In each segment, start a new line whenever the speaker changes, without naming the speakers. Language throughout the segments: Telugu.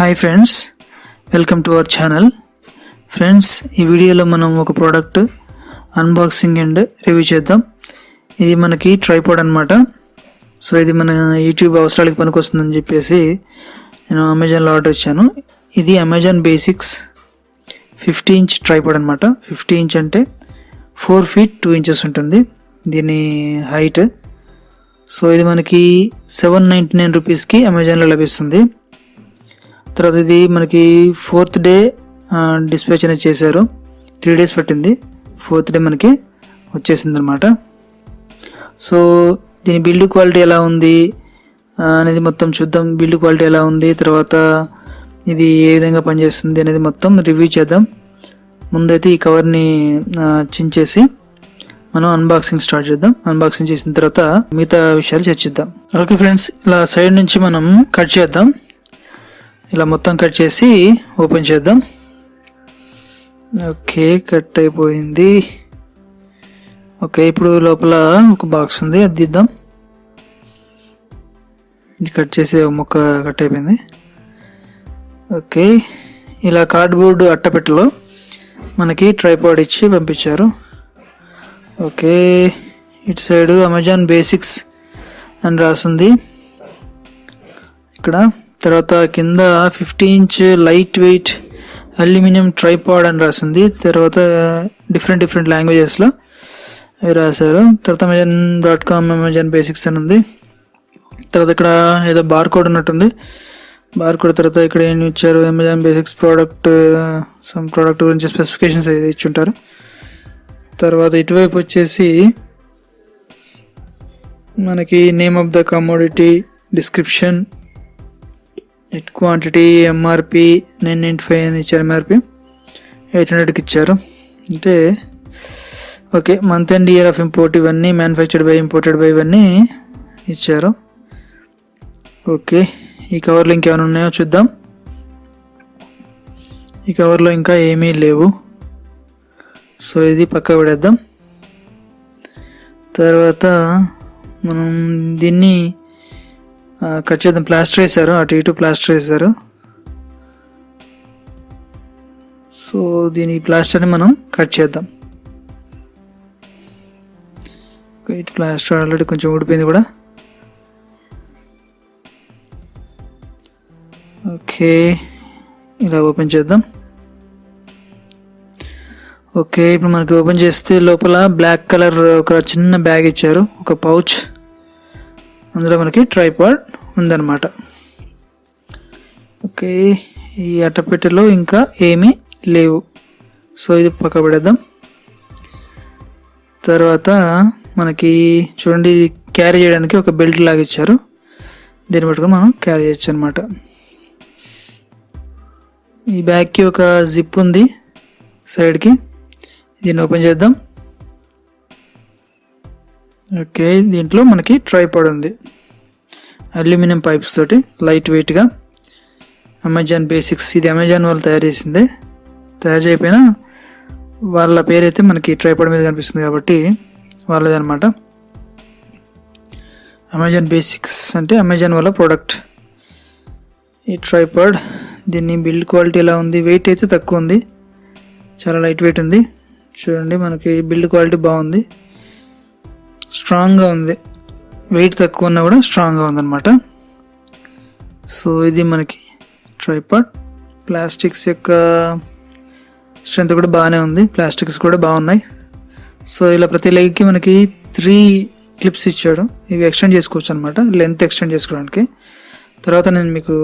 Hi friends, welcome to our channel. Friends, ఈ వీడియోలో మనం ఒక ప్రోడక్ట్ అన్బాక్సింగ్ అండ్ రివ్యూ చేద్దాం. ఇది మనకి ట్రైపాడ్ అనమాట. సో ఇది మన యూట్యూబ్ అవసరాలకి పనికొస్తుందని చెప్పేసి నేను అమెజాన్లో ఆర్డర్ ఇచ్చాను. ఇది అమెజాన్ బేసిక్స్ 50 ఇంచ్ ట్రైపాడ్ అనమాట. 50 ఇంచ్ అంటే 4 feet 2 inches ఉంటుంది దీని హైట్. సో ఇది మనకి 799 రూపీస్కి అమెజాన్లో లభిస్తుంది. తర్వాత ఇది మనకి 4th డే డిస్పాచ్ అనేది చేశారు. 3 days పట్టింది. 4th డే మనకి వచ్చేసింది అనమాట. సో దీని బిల్డ్ క్వాలిటీ ఎలా ఉంది అనేది మొత్తం చూద్దాం. బిల్డ్ క్వాలిటీ ఎలా ఉంది, తర్వాత ఇది ఏ విధంగా పనిచేస్తుంది అనేది మొత్తం రివ్యూ చేద్దాం. ముందైతే ఈ కవర్ని చించేసి మనం అన్బాక్సింగ్ స్టార్ట్ చేద్దాం. అన్బాక్సింగ్ చేసిన తర్వాత మిగతా విషయాలు చర్చిద్దాం. ఓకే ఫ్రెండ్స్, ఇలా సైడ్ నుంచి మనం కట్ చేద్దాం. ఇలా మొత్తం కట్ చేసి ఓపెన్ చేద్దాం. ఓకే, కట్ అయిపోయింది. ఓకే, ఇప్పుడు లోపల ఒక బాక్స్ ఉంది, అది తీద్దాం. ఇది కట్ చేసి మొక్క కట్ అయిపోయింది. ఓకే, ఇలా కార్డ్బోర్డ్ అట్టపెట్టెలో మనకి ట్రైపాడ్ ఇచ్చి పంపించారు. ఓకే, ఇటు సైడ్ అమెజాన్ బేసిక్స్ అని రాసింది ఇక్కడ. తర్వాత కింద 50 inch light weight aluminium tripod అని రాసింది. తర్వాత డిఫరెంట్ లాంగ్వేజెస్లో అవి రాశారు. తర్వాత amazon.com అమెజాన్ బేసిక్స్ అని ఉంది. తర్వాత ఇక్కడ ఏదో బార్ కోడ్ ఉన్నట్టుంది. బార్ కోడ్ తర్వాత ఇక్కడ ఏం ఇచ్చారు, అమెజాన్ బేసిక్స్ ప్రోడక్ట్ గురించి స్పెసిఫికేషన్స్ అయితే ఇచ్చుంటారు. తర్వాత ఇటువైపు వచ్చేసి మనకి name of the commodity, description, net quantity, MRP 995 అని ఇచ్చారు. ఎంఆర్పి 800కి ఇచ్చారు. అంటే okay, month and year of import ఇవన్నీ, మ్యానుఫ్యాక్చర్డ్ బై, ఇంపోర్టెడ్ బై ఇవన్నీ ఇచ్చారు. ఓకే, ఈ కవర్లో ఇంకేమైనా ఉన్నాయో చూద్దాం. ఈ కవర్లో ఇంకా ఏమీ లేవు. సో ఇది పక్క పడేద్దాం. తర్వాత మనం దీన్ని కట్ చేద్దాం. ప్లాస్టర్ వేసారు, అటు ఇటు ప్లాస్టర్ వేసారు. సో దీని ప్లాస్టర్ని మనం కట్ చేద్దాం. ఇటు ప్లాస్టర్ ఆల్రెడీ కొంచెం ఊడిపోయింది కూడా. ఓకే, ఇలా ఓపెన్ చేద్దాం. ఓకే, ఇప్పుడు మనకి ఓపెన్ చేస్తే లోపల బ్లాక్ కలర్ ఒక చిన్న బ్యాగ్ ఇచ్చారు, ఒక పౌచ్. అందులో మనకి ట్రైపాడ్ ఉందన్నమాట. ఓకే, ఈ అట్టపెట్టెలో ఇంకా ఏమీ లేవు. సో ఇది పక్క పెడదాం. తర్వాత మనకి చూడండి, క్యారీ చేయడానికి ఒక బెల్ట్ లాగా ఇచ్చారు. దీన్ని పట్టుకొని మనం క్యారీ చేయొచ్చు అనమాట. ఈ బ్యాగ్కి ఒక జిప్ ఉంది సైడ్కి. దీన్ని ఓపెన్ చేద్దాం. ఓకే, దీంట్లో మనకి ట్రైపాడ్ ఉంది అల్యూమినియం పైప్స్ తోటి, లైట్ వెయిట్గా. అమెజాన్ బేసిక్స్, ఇది అమెజాన్ వాళ్ళు తయారు చేసిందే. తయారు చేయకపోయినా వాళ్ళ పేరైతే మనకి ట్రైపాడ్ మీద కనిపిస్తుంది కాబట్టి వాళ్ళది అనమాట. అమెజాన్ బేసిక్స్ అంటే అమెజాన్ వాళ్ళ ప్రోడక్ట్ ఈ ట్రైపాడ్. దీన్ని బిల్డ్ క్వాలిటీ ఎలా ఉంది, వెయిట్ అయితే తక్కువ ఉంది, చాలా లైట్ వెయిట్ ఉంది. చూడండి, మనకి బిల్డ్ క్వాలిటీ బాగుంది, స్ట్రాంగ్గా ఉంది. వెయిట్ తక్కువ ఉన్నా కూడా స్ట్రాంగ్గా ఉందన్నమాట. సో ఇది మనకి ట్రైపాడ్. ప్లాస్టిక్స్ యొక్క స్ట్రెంత్ కూడా బాగానే ఉంది, ప్లాస్టిక్స్ కూడా బాగున్నాయి. సో ఇలా ప్రతి లెగ్కి మనకి 3 క్లిప్స్ ఇచ్చాడు. ఇవి ఎక్స్టెండ్ చేసుకోవచ్చు అనమాట, లెంత్ ఎక్స్టెండ్ చేసుకోవడానికి. తర్వాత నేను మీకు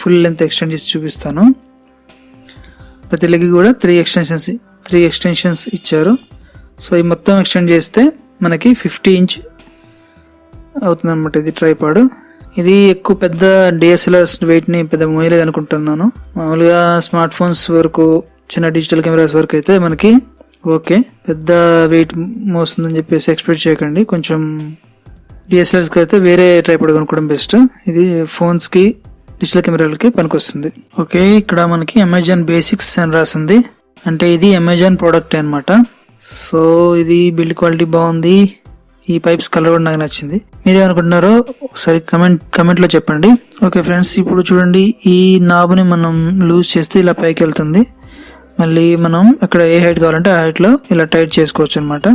ఫుల్ లెంత్ ఎక్స్టెండ్ చేసి చూపిస్తాను. ప్రతి లెగ్ కూడా 3 ఎక్స్టెన్షన్స్ ఇచ్చారు. సో ఈ మొత్తం ఎక్స్టెండ్ చేస్తే మనకి 50 ఇంచ్ అవుతుంది అనమాట ఇది ట్రైపాడ్. ఇది ఎక్కువ పెద్ద డిఎస్ఎల్ఆర్స్ వెయిట్ని పెద్ద మోయలేదు అనుకుంటున్నాను. మామూలుగా స్మార్ట్ ఫోన్స్ వరకు, చిన్న డిజిటల్ కెమెరాస్ వరకు అయితే మనకి ఓకే. పెద్ద వెయిట్ మోస్తుందని చెప్పేసి ఎక్స్పెక్ట్ చేయకండి. కొంచెం డిఎస్ఎల్ఆర్స్కి అయితే వేరే ట్రైపాడ్ కొనుక్కోవడం బెస్ట్. ఇది ఫోన్స్కి, డిజిటల్ కెమెరాలకి పనికొస్తుంది. ఓకే, ఇక్కడ మనకి అమెజాన్ బేసిక్స్ అని రాసింది, అంటే ఇది అమెజాన్ ప్రోడక్ట్ అనమాట. సో ఇది బిల్డ్ క్వాలిటీ బాగుంది, ఈ పైప్స్ కలర్ కూడా నాకు నచ్చింది. మీరేమనుకుంటున్నారో ఒకసారి కమెంట్లో చెప్పండి. ఓకే ఫ్రెండ్స్, ఇప్పుడు చూడండి, ఈ నాబ్ని మనం లూజ్ చేస్తే ఇలా పైకి వెళ్తుంది. మళ్ళీ మనం అక్కడ ఏ హైట్ కావాలంటే ఆ హైట్లో ఇలా టైట్ చేసుకోవచ్చు అనమాట.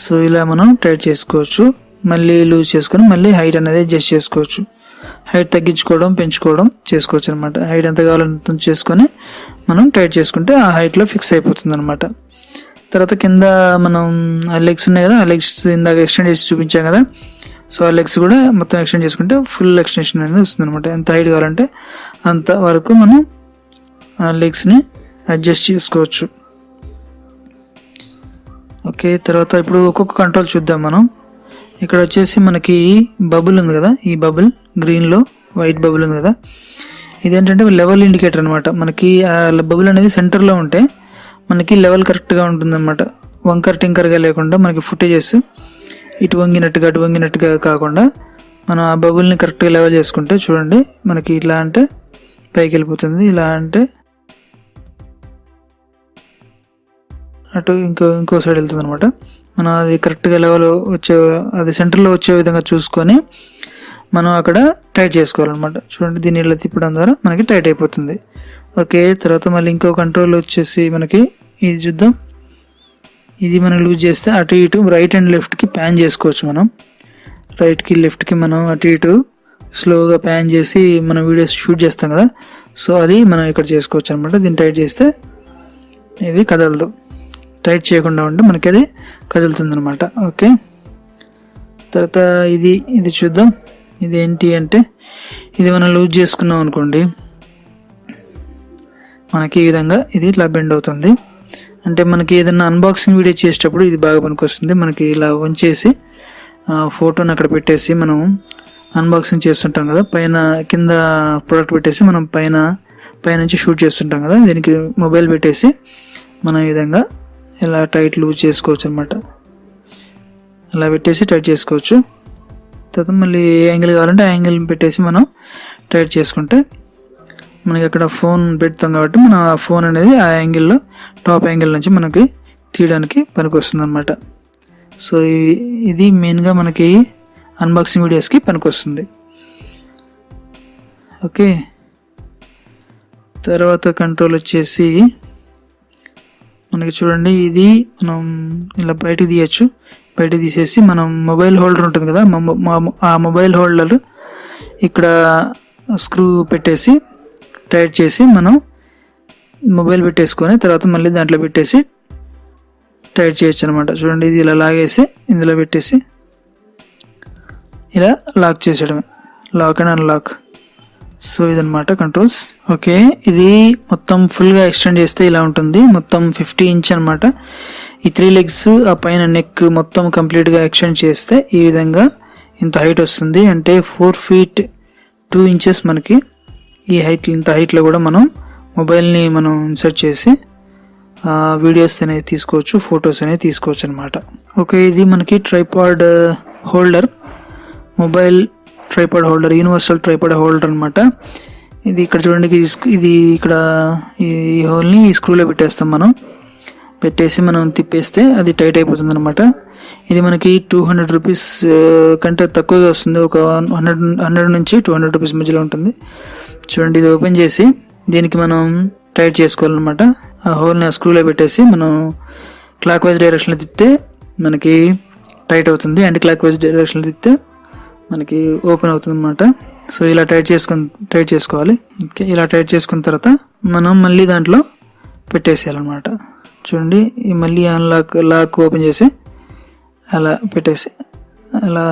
సో ఇలా మనం టైట్ చేసుకోవచ్చు. మళ్ళీ లూజ్ చేసుకొని మళ్ళీ హైట్ అనేది అడ్జస్ట్ చేసుకోవచ్చు. హైట్ తగ్గించుకోవడం పెంచుకోవడం చేసుకోవచ్చు అనమాట. హైట్ ఎంత కావాలంత చేసుకొని మనం టైట్ చేసుకుంటే ఆ హైట్లో ఫిక్స్ అయిపోతుంది అనమాట. తర్వాత కింద మనం ఆ లెగ్స్ ఉన్నాయి కదా, ఆ లెగ్స్ ఇందాక ఎక్స్టెండ్ చేసి చూపించాం కదా. సో ఆ లెగ్స్ కూడా మొత్తం ఎక్స్టెండ్ చేసుకుంటే ఫుల్ ఎక్స్టెన్షన్ అనేది వస్తుంది అనమాట. ఎంత హైట్ కావాలంటే అంత వరకు మనం ఆ లెగ్స్ని అడ్జస్ట్ చేసుకోవచ్చు. ఓకే, తర్వాత ఇప్పుడు ఒక్కొక్క కంట్రోల్ చూద్దాం మనం. ఇక్కడ వచ్చేసి మనకి బబుల్ ఉంది కదా, ఈ బబుల్ గ్రీన్లో వైట్ బబుల్ ఉంది కదా, ఇదేంటంటే లెవెల్ ఇండికేటర్ అనమాట. మనకి ఆ బబుల్ అనేది సెంటర్లో ఉంటే మనకి లెవెల్ కరెక్ట్గా ఉంటుంది అనమాట. వంకర్ టింకర్గా లేకుండా మనకి ఫుటేజెస్ ఇటు వంగినట్టుగా అటు వంగినట్టుగా కాకుండా మనం ఆ బబుల్ని కరెక్ట్గా లెవెల్ చేసుకుంటే చూడండి, మనకి ఇలా అంటే పైకి వెళ్ళిపోతుంది, ఇలా అంటే అటు ఇంకో సైడ్ వెళ్తుంది అనమాట. మనం అది కరెక్ట్గా లెవెల్ వచ్చే, అది సెంటర్లో వచ్చే విధంగా చూసుకొని మనం అక్కడ టైట్ చేసుకోవాలన్నమాట. చూడండి, దీన్ని ఇలా తిప్పడం ద్వారా మనకి టైట్ అయిపోతుంది. ఓకే, తర్వాత మళ్ళీ ఇంకో కంట్రోల్ వచ్చేసి మనకి ఇది చూద్దాం. ఇది మనం లూజ్ చేస్తే అటు ఇటు రైట్ అండ్ లెఫ్ట్కి ప్యాన్ చేసుకోవచ్చు. మనం రైట్కి లెఫ్ట్కి మనం అటు ఇటు స్లోగా ప్యాన్ చేసి మనం వీడియోస్ షూట్ చేస్తాం కదా, సో అది మనం ఇక్కడ చేసుకోవచ్చు అనమాట. దీన్ని టైట్ చేస్తే ఇది కదలదు, టైట్ చేయకుండా ఉంటే మనకి అది కదులుతుంది అనమాట. ఓకే, తర్వాత ఇది చూద్దాం. ఇది ఏంటి అంటే, ఇది మనం లూజ్ చేసుకున్నాం అనుకోండి, మనకి ఈ విధంగా ఇది ఇట్లా బెండ్ అవుతుంది. అంటే మనకి ఏదైనా అన్బాక్సింగ్ వీడియో చేసేటప్పుడు ఇది బాగా పనికొస్తుంది. మనకి ఇలా ఉంచేసి ఫోటోని అక్కడ పెట్టేసి మనం అన్బాక్సింగ్ చేస్తుంటాం కదా, పైన కింద ప్రోడక్ట్ పెట్టేసి మనం పైనుంచి షూట్ చేస్తుంటాం కదా, దీనికి మొబైల్ పెట్టేసి మనం ఈ విధంగా ఇలా టైట్ లూజ్ చేసుకోవచ్చు అనమాట. అలా పెట్టేసి టైట్ చేసుకోవచ్చు. తర్వాత మళ్ళీ ఏ యాంగిల్ కావాలంటే ఆ యాంగిల్ పెట్టేసి మనం టైట్ చేసుకుంటే మనకి అక్కడ ఫోన్ పెడతాం కాబట్టి మనం ఆ ఫోన్ అనేది ఆ యాంగిల్లో టాప్ యాంగిల్ నుంచి మనకి తీయడానికి పనికొస్తుంది అనమాట. సో ఇది మెయిన్గా మనకి అన్బాక్సింగ్ వీడియోస్కి పనికొస్తుంది. ఓకే, తర్వాత కంట్రోల్ వచ్చేసి మనకి చూడండి, ఇది మనం ఇలా బయటకు తీయచ్చు. బయటకు తీసేసి మనం మొబైల్ హోల్డర్ ఉంటుంది కదా, ఆ మొబైల్ హోల్డర్ ఇక్కడ స్క్రూ పెట్టేసి టైట్ చేసి మనం మొబైల్ పెట్టేసుకొని తర్వాత మళ్ళీ దాంట్లో పెట్టేసి టైట్ చేయొచ్చు అనమాట. చూడండి, ఇది ఇలా లాగేసి ఇందులో పెట్టేసి ఇలా లాక్ చేసేయడమే, లాక్ అండ్ అన్లాక్. సో ఇదన్నమాట కంట్రోల్స్. ఓకే, ఇది మొత్తం ఫుల్గా ఎక్స్టెండ్ చేస్తే ఇలా ఉంటుంది. మొత్తం 50 ఇంచ్ అనమాట. ఈ 3 లెగ్స్ ఆ పైన నెక్ మొత్తం కంప్లీట్గా ఎక్స్టెండ్ చేస్తే ఈ విధంగా ఇంత హైట్ వస్తుంది. అంటే 4 feet 2 inches మనకి ఈ హైట్, ఇంత హైట్లో కూడా మనం మొబైల్ని మనం ఇన్సర్ట్ చేసి వీడియోస్ అనేది తీసుకోవచ్చు, ఫొటోస్ అనేది తీసుకోవచ్చు అనమాట. ఓకే, ఇది మనకి tripod holder, mobile tripod holder, universal tripod holder అనమాట. ఇది ఇక్కడ చూడండి, ఇది ఇక్కడ ఈ హోల్ని ఈ స్క్రూలో పెట్టేస్తాం. మనం పెట్టేసి మనం తిప్పేస్తే అది టైట్ అయిపోతుంది అనమాట. ఇది మనకి 200 రూపీస్ కంటే తక్కువగా వస్తుంది. ఒక 100 నుంచి 200 రూపీస్ మధ్యలో ఉంటుంది. చూడండి, ఇది ఓపెన్ చేసి దీనికి మనం టైట్ చేసుకోవాలన్నమాట. ఆ హోల్ని ఆ స్క్రూలో పెట్టేసి మనం క్లాక్ వైజ్ డైరెక్షన్లో తిప్పితే మనకి టైట్ అవుతుంది, యాంటీ క్లాక్ వైజ్ డైరెక్షన్లో తిప్పితే మనకి ఓపెన్ అవుతుంది అనమాట. సో ఇలా టైట్ చేసుకోవాలి. ఓకే, ఇలా టైట్ చేసుకున్న తర్వాత మనం మళ్ళీ దాంట్లో పెట్టేసేయాలన్నమాట. చూడండి, మళ్ళీ లాక్ ఓపెన్ చేసి అలా పెట్టేసి అలా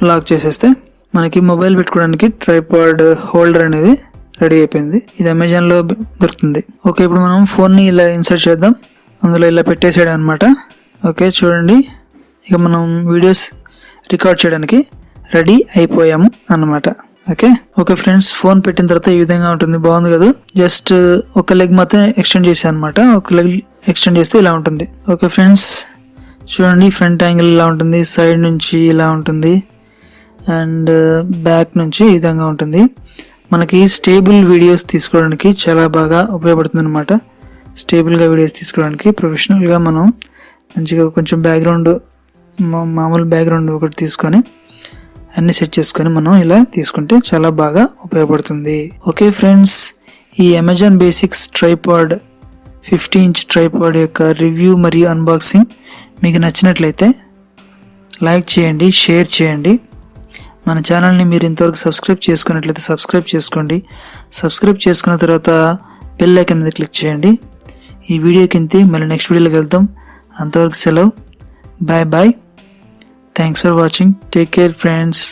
లాక్ చేసేస్తే మనకి మొబైల్ పెట్టుకోవడానికి ట్రైపాడ్ హోల్డర్ అనేది రెడీ అయిపోయింది. ఇది అమెజాన్లో దొరుకుతుంది. ఓకే, ఇప్పుడు మనం ఫోన్ని ఇలా ఇన్సర్ట్ చేద్దాం, అందులో ఇలా పెట్టేసేయడం అనమాట. ఓకే, చూడండి, ఇక మనం వీడియోస్ రికార్డ్ చేయడానికి రెడీ అయిపోయాము అన్నమాట. ఓకే ఫ్రెండ్స్, ఫోన్ పెట్టిన తర్వాత ఈ విధంగా ఉంటుంది. బాగుంది కదా. జస్ట్ ఒక లెగ్ మాత్రం ఎక్స్టెండ్ చేశాను అనమాట. ఒక లెగ్ ఎక్స్టెండ్ చేస్తే ఇలా ఉంటుంది. ఓకే ఫ్రెండ్స్, చూడండి, ఫ్రంట్ యాంగిల్ ఇలా ఉంటుంది, సైడ్ నుంచి ఇలా ఉంటుంది, అండ్ బ్యాక్ నుంచి ఈ విధంగా ఉంటుంది. మనకి స్టేబుల్ వీడియోస్ తీసుకోవడానికి చాలా బాగా ఉపయోగపడుతుంది అనమాట. స్టేబుల్గా వీడియోస్ తీసుకోవడానికి ప్రొఫెషనల్గా మనం మంచిగా కొంచెం బ్యాక్గ్రౌండ్ మామూలు బ్యాక్గ్రౌండ్ ఒకటి తీసుకొని అన్ని సెట్ చేసుకొని మనం ఇలా తీసుకుంటే చాలా బాగా ఉపయోగపడుతుంది. ఓకే ఫ్రెండ్స్, ఈ Amazon basics tripod 50-inch tripod యొక్క రివ్యూ మరియు అన్బాక్సింగ్ మీకు నచ్చినట్లయితే లైక్ చేయండి, షేర్ చేయండి. మన ఛానల్ని మీరు ఇంతవరకు సబ్స్క్రైబ్ చేసుకున్నట్లయితే సబ్స్క్రైబ్ చేసుకోండి. సబ్స్క్రైబ్ చేసుకున్న తర్వాత బెల్ ఐకాన్ మీద క్లిక్ చేయండి. ఈ వీడియోకి ఇంతే, మళ్ళీ నెక్స్ట్ వీడియోలోకి వెళ్తాం. అంతవరకు సెలవు. Bye bye. Thanks for watching. Take care friends.